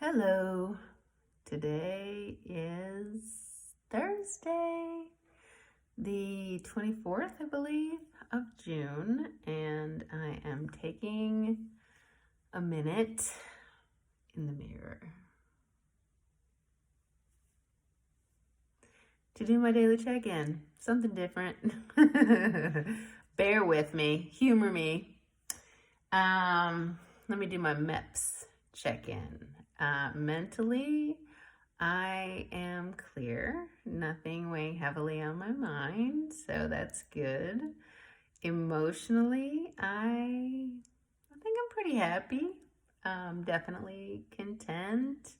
Hello. Today is Thursday, the 24th, I believe, of June, and I am taking a minute in the mirror to do my daily check-in. Something different. Bear with me, humor me. Let me do my MEPS check-in. Mentally, I am clear, nothing weighing heavily on my mind, so that's good. Emotionally, I think I'm pretty happy, definitely content,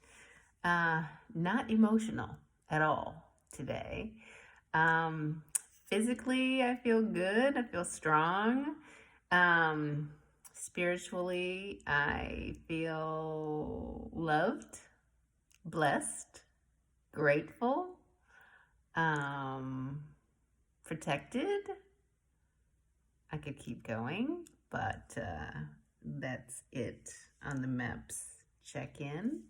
not emotional at all today. Physically, I feel good, I feel strong. Spiritually, I feel loved, blessed, grateful, protected. I could keep going, but that's it on the MEPS check-in.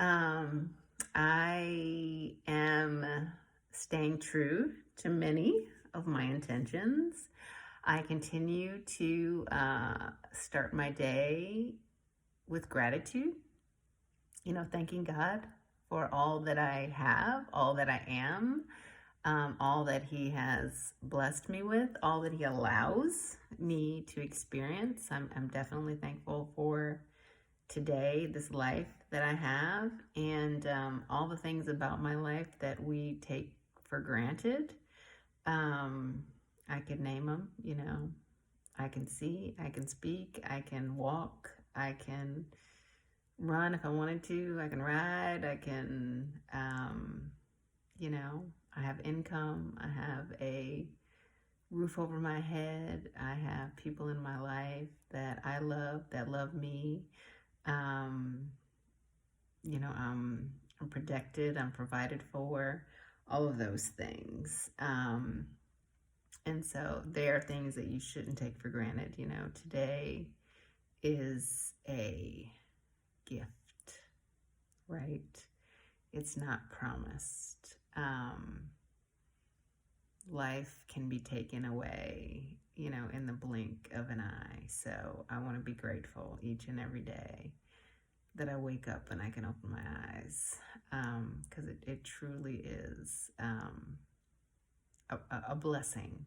I am staying true to many of my intentions. I continue to start my day with gratitude, thanking God for all that I have, all that I am, all that He has blessed me with, all that He allows me to experience. I'm definitely thankful for today, this life that I have, and all the things about my life that we take for granted. I could name them, I can see, I can speak, I can walk, I can run if I wanted to, I can ride, I can, I have income, I have a roof over my head, I have people in my life that I love, that love me. I'm protected, I'm provided for, all of those things. And so they are things that you shouldn't take for granted. Today is a gift, right? It's not promised. Life can be taken away, in the blink of an eye. So I want to be grateful each and every day that I wake up and I can open my eyes, because it truly is a blessing.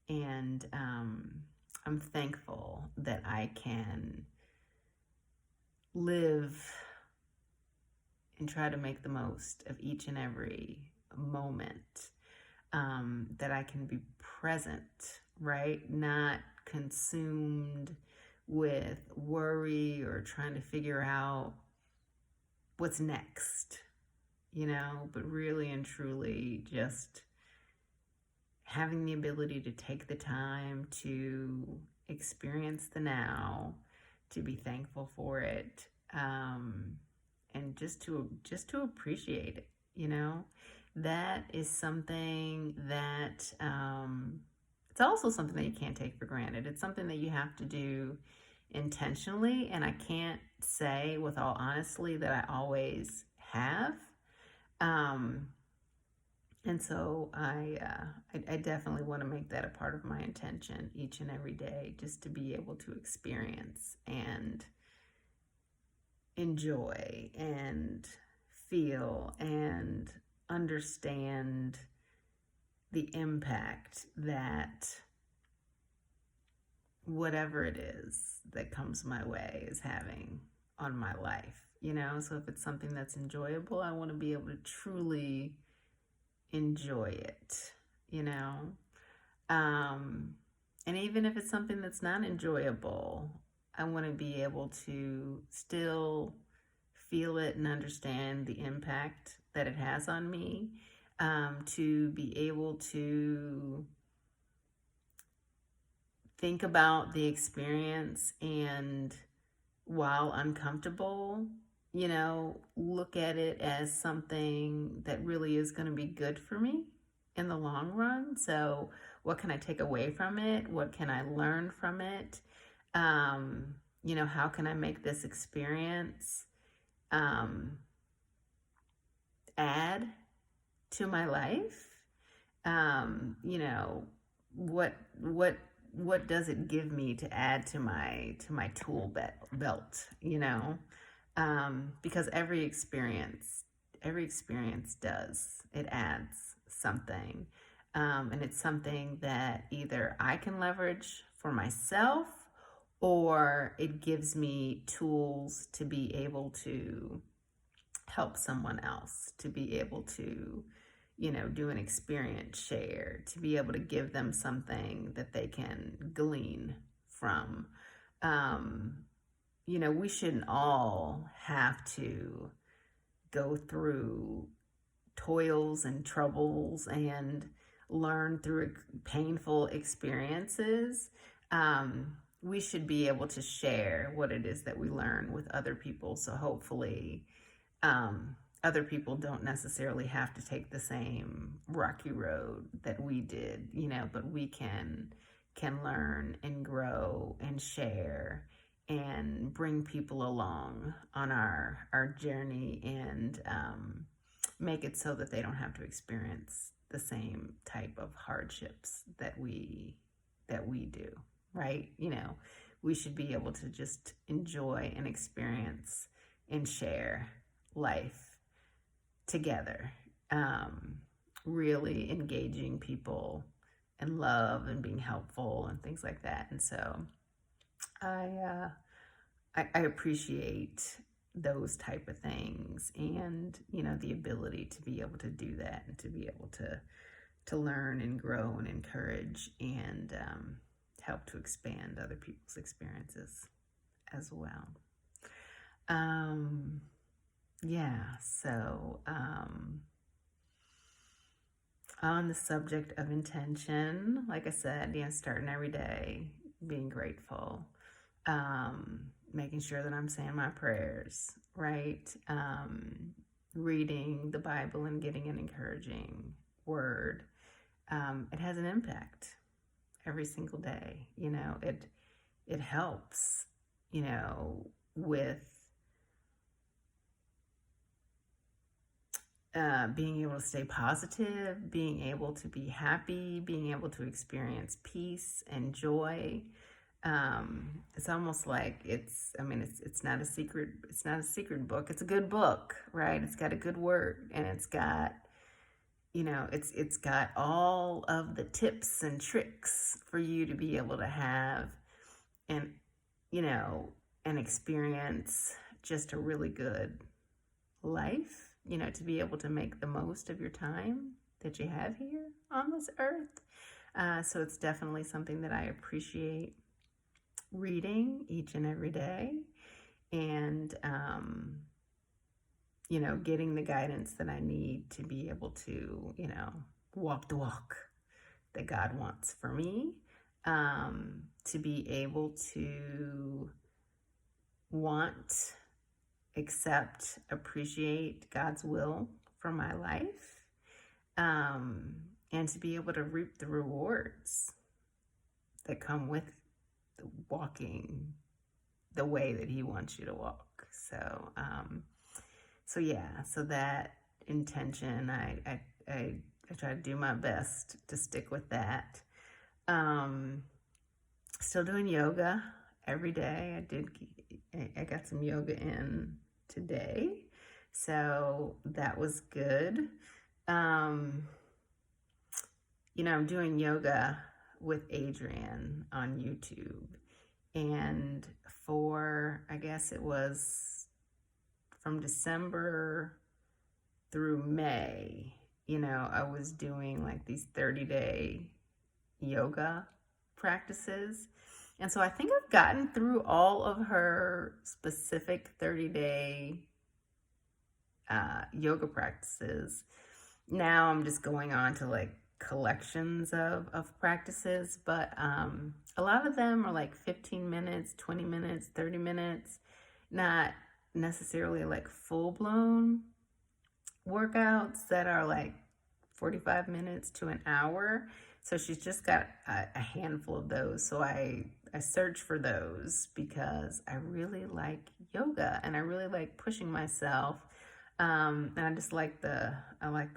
And I'm thankful that I can live and try to make the most of each and every moment, that I can be present, right? Not consumed with worry or trying to figure out what's next, but really and truly just having the ability to take the time to experience the now, to be thankful for it, and just to appreciate it. That is something that it's also something that you can't take for granted. It's something that you have to do intentionally, and I can't say with all honesty that I always have. And so I definitely want to make that a part of my intention each and every day, just to be able to experience and enjoy and feel and understand the impact that whatever it is that comes my way is having on my life. So if it's something that's enjoyable, I want to be able to truly enjoy it, and even if it's something that's not enjoyable, I want to be able to still feel it and understand the impact that it has on me, to be able to think about the experience, and while uncomfortable, look at it as something that really is going to be good for me in the long run. So what can I take away from it? What can I learn from it? How can I make this experience add to my life? You know, what does it give me to add to my tool belt, you know? Because every experience does, it adds something. And it's something that either I can leverage for myself, or it gives me tools to be able to help someone else, to be able to, you know, do an experience share, to be able to give them something that they can glean from. You know, we shouldn't all have to go through toils and troubles and learn through painful experiences. We should be able to share what it is that we learn with other people. So hopefully, other people don't necessarily have to take the same rocky road that we did, you know, but we can learn and grow and share and bring people along on our journey, and make it so that they don't have to experience the same type of hardships that we do, right? You know, we should be able to just enjoy and experience and share life together, really engaging people and love and being helpful and things like that. And so I appreciate those type of things, and you know, the ability to be able to do that and to be able to learn and grow and encourage and help to expand other people's experiences as well. Yeah, so on the subject of intention, like I said, you know, starting every day, being grateful, making sure that I'm saying my prayers, right? Reading the Bible and getting an encouraging word. It has an impact every single day. You know, it helps, you know, with being able to stay positive, being able to be happy, being able to experience peace and joy. It's almost like it's not a secret book. It's a good book, right? It's got a good word, and it's got, you know, it's got all of the tips and tricks for you to be able to have and, you know, and experience just a really good life, you know, to be able to make the most of your time that you have here on this earth. So it's definitely something that I appreciate reading each and every day, and you know, getting the guidance that I need to be able to, you know, walk the walk that God wants for me, to be able to want, accept, appreciate God's will for my life, and to be able to reap the rewards that come with walking the way that He wants you to walk. So, so that intention, I try to do my best to stick with that. Still doing yoga every day. I got some yoga in today, so that was good. You know, I'm doing yoga with Adrienne on YouTube, and for, I guess it was from December through May, you know, I was doing like these 30-day yoga practices. And so I think I've gotten through all of her specific 30-day yoga practices. Now I'm just going on to like collections of practices, but a lot of them are like 15 minutes, 20 minutes, 30 minutes, not necessarily like full-blown workouts that are like 45 minutes to an hour. So she's just got a handful of those. So I I search for those because I really like yoga and I really like pushing myself. And I like the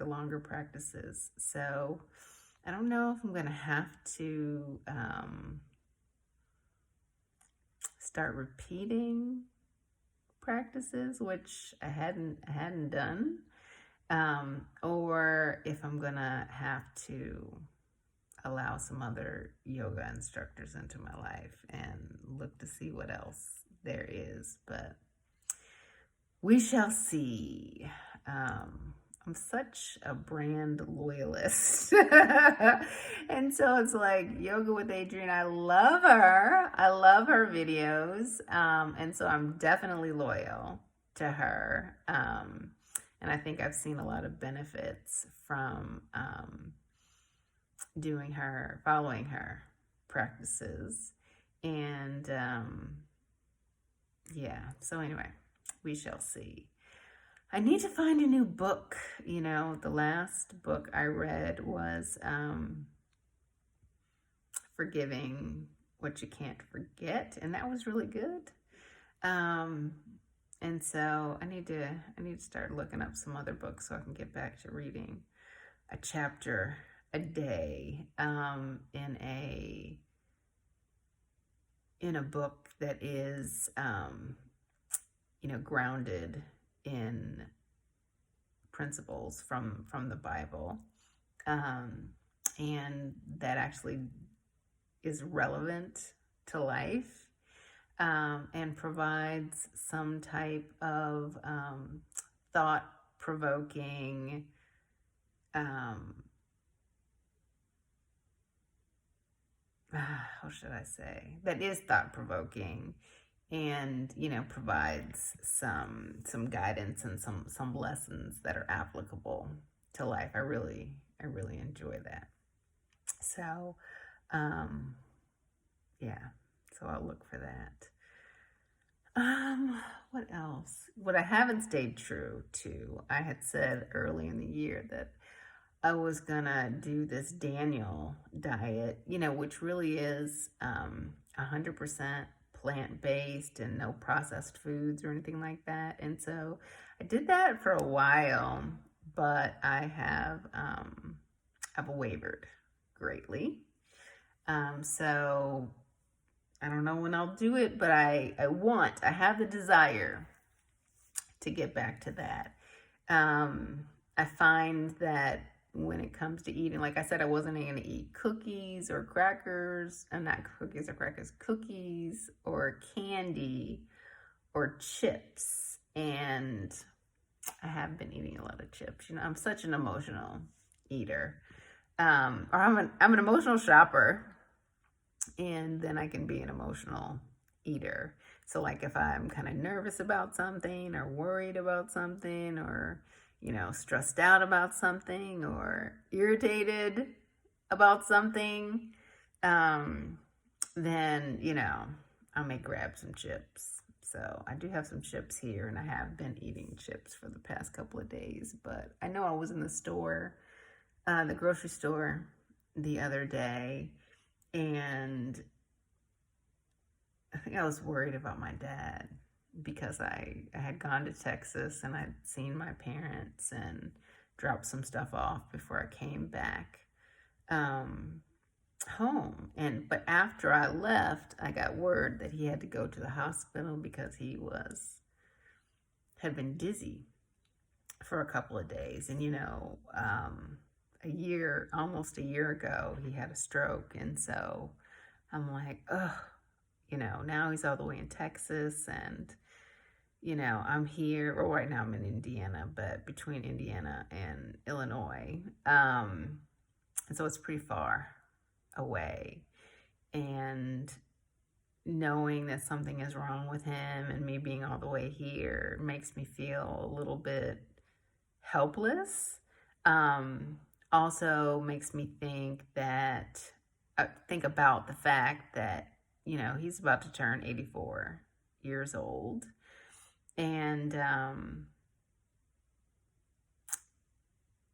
longer practices. So I don't know if I'm gonna have to start repeating practices, which I hadn't done, or if I'm gonna have to allow some other yoga instructors into my life and look to see what else there is. But we shall see. I'm such a brand loyalist. And so it's like Yoga with Adrienne. I love her. I love her videos. And so I'm definitely loyal to her. And I think I've seen a lot of benefits from following her practices. And yeah, so anyway, we shall see. I need to find a new book. You know, the last book I read was Forgiving What You Can't Forget, and that was really good. And so I need to start looking up some other books so I can get back to reading a chapter a day in a book that is grounded in principles from the Bible, and that actually is relevant to life, and provides some type of thought-provoking how should I say, that is thought-provoking, and provides some guidance and some lessons that are applicable to life. I really enjoy that. So yeah, so I'll look for that. What else? What I haven't stayed true to, I had said early in the year that I was gonna do this Daniel diet, which really is 100% plant-based and no processed foods or anything like that. And so I did that for a while, but I've wavered greatly. So I don't know when I'll do it, but I have the desire to get back to that. I find that when it comes to eating, like I said, I wasn't going to eat cookies or crackers, not cookies or crackers, cookies or candy or chips. And I have been eating a lot of chips. I'm such an emotional eater. Or I'm an emotional shopper, and then I can be an emotional eater. So like if I'm kind of nervous about something or worried about something or stressed out about something or irritated about something, then I may grab some chips. So I do have some chips here, and I have been eating chips for the past couple of days. But I know I was in the store, the grocery store, the other day, and I think I was worried about my dad because I had gone to Texas and I'd seen my parents and dropped some stuff off before I came back home. But after I left, I got word that he had to go to the hospital because he had been dizzy for a couple of days. And almost a year ago, he had a stroke. And so I'm like, ugh, now he's all the way in Texas, and I'm here, or right now I'm in Indiana, but between Indiana and Illinois. And so it's pretty far away. And knowing that something is wrong with him and me being all the way here makes me feel a little bit helpless. Also makes me think about the fact that, he's about to turn 84 years old. And,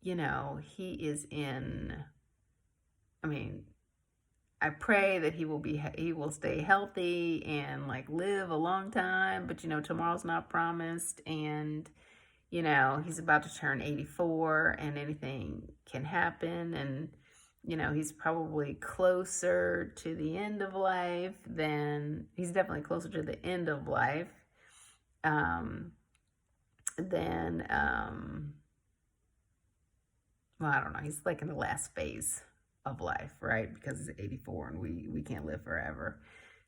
he is in, I pray that he will stay healthy and like live a long time, but tomorrow's not promised, and he's about to turn 84 and anything can happen, and he's probably closer to the end of life he's definitely closer to the end of life than well, I don't know, he's like in the last phase of life, right? Because he's 84 and we can't live forever.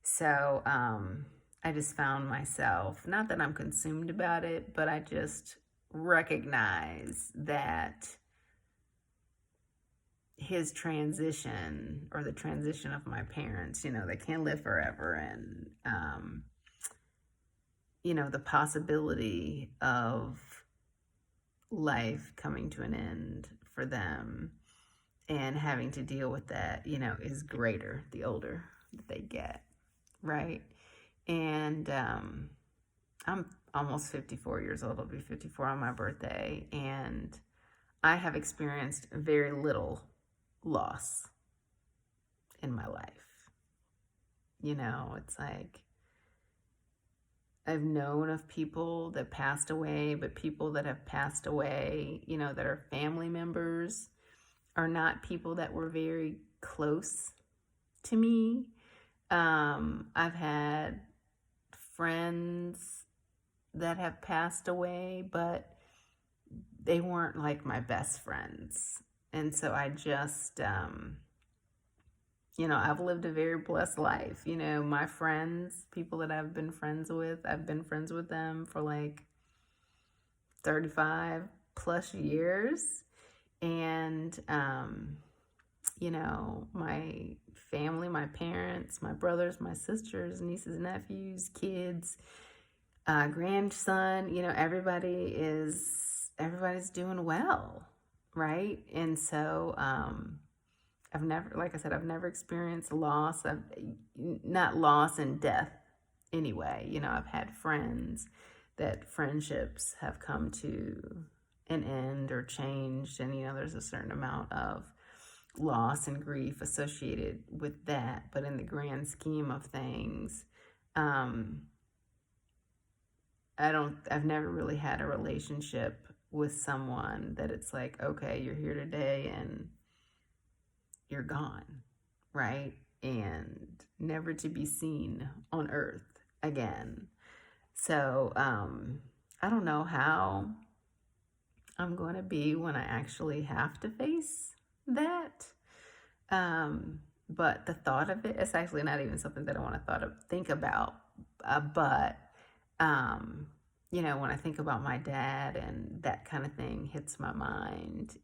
So I just found myself, not that I'm consumed about it, but I just recognize that his transition, or the transition of my parents, they can't live forever, and the possibility of life coming to an end for them and having to deal with that, is greater the older that they get, right? And I'm almost 54 years old. I'll be 54 on my birthday, and I have experienced very little loss in my life. It's like I've known of people that passed away, but people that have passed away, that are family members, are not people that were very close to me. I've had friends that have passed away, but they weren't like my best friends. And so I just, I've lived a very blessed life. My friends, people that I've been friends with them for like 35 plus years. And, my family, my parents, my brothers, my sisters, nieces, nephews, kids, grandson, everybody's doing well, right? And so I've never experienced loss. Not loss and death anyway. I've had friends that friendships have come to an end or changed, and there's a certain amount of loss and grief associated with that. But in the grand scheme of things, I've never really had a relationship with someone that it's like, okay, you're here today and you're gone, right? And never to be seen on earth again. So I don't know how I'm going to be when I actually have to face that. But the thought of it's actually not even something that I want to think about. But when I think about my dad and that kind of thing hits my mind,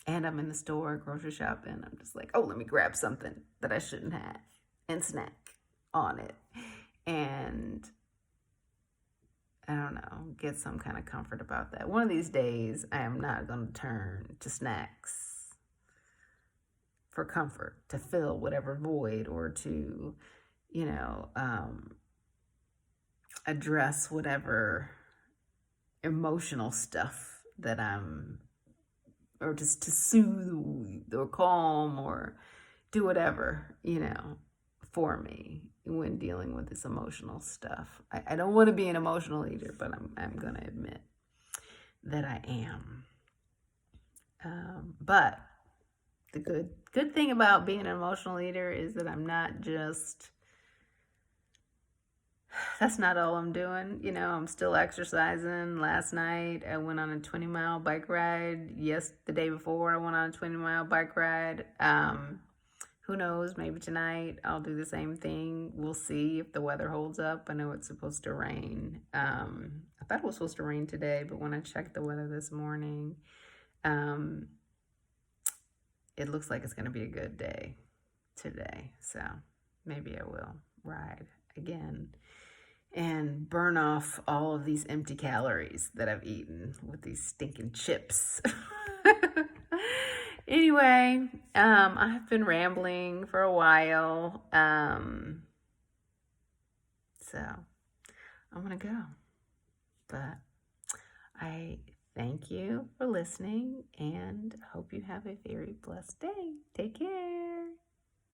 and I'm in the store grocery shopping, I'm just like, oh, let me grab something that I shouldn't have and snack on it. And I don't know, get some kind of comfort about that. One of these days, I am not going to turn to snacks for comfort, to fill whatever void, or to, address whatever emotional stuff that or just to soothe or calm or do whatever, for me when dealing with this emotional stuff. I don't want to be an emotional eater, but I'm going to admit that I am. But the good thing about being an emotional eater is that I'm not just, that's not all I'm doing. I'm still exercising. Last night I went on a 20-mile bike ride. The day before I went on a 20-mile bike ride. Who knows, maybe tonight I'll do the same thing. We'll see if the weather holds up. I know it's supposed to rain. I thought it was supposed to rain today, but when I checked the weather this morning, it looks like it's going to be a good day today. So maybe I will ride again and burn off all of these empty calories that I've eaten with these stinking chips. Anyway, I've been rambling for a while, so I'm gonna go. But I Thank you for listening and hope you have a very blessed day. Take care.